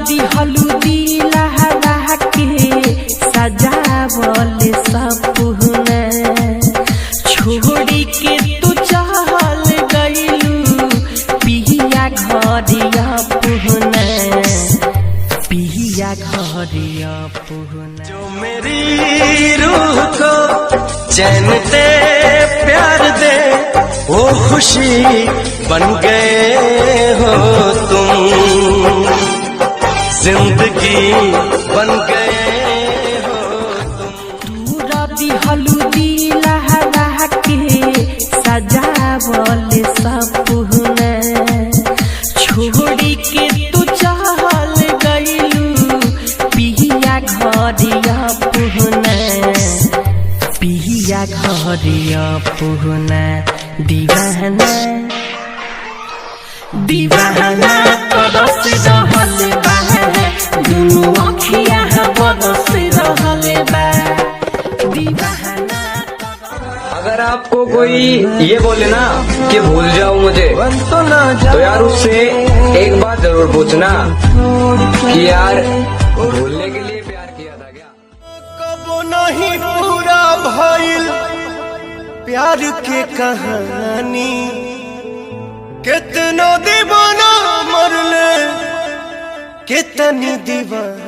दिहलू दिलहरा के सजावल सपना छोड़ी के तू चल गइलू पिया घरिया पुहना पिया घरिया पुहना। जो मेरी रूह को चैन दे प्यार दे वो खुशी बन गए हो तुम, जिंदगी बन गए हो तुम। दिहलू दिलहरा के सजावल सपना छोड़ी के तू चल गइलू पिया घरिया पुहना पिया घरिया पुहना। दीवाना दीवाना तरस रहल बा दुनू अखिया बरस रहल बा दीवाना। अगर आपको कोई ये बोले ना कि भूल जाओ मुझे तो यार उससे एक बात जरूर पूछना कि यार भूलने के लिए प्यार किया था क्या। कबो नहीं पूरा भइल प्यार के कहानी, कितना दीवाना मरले कितनी दीवानी।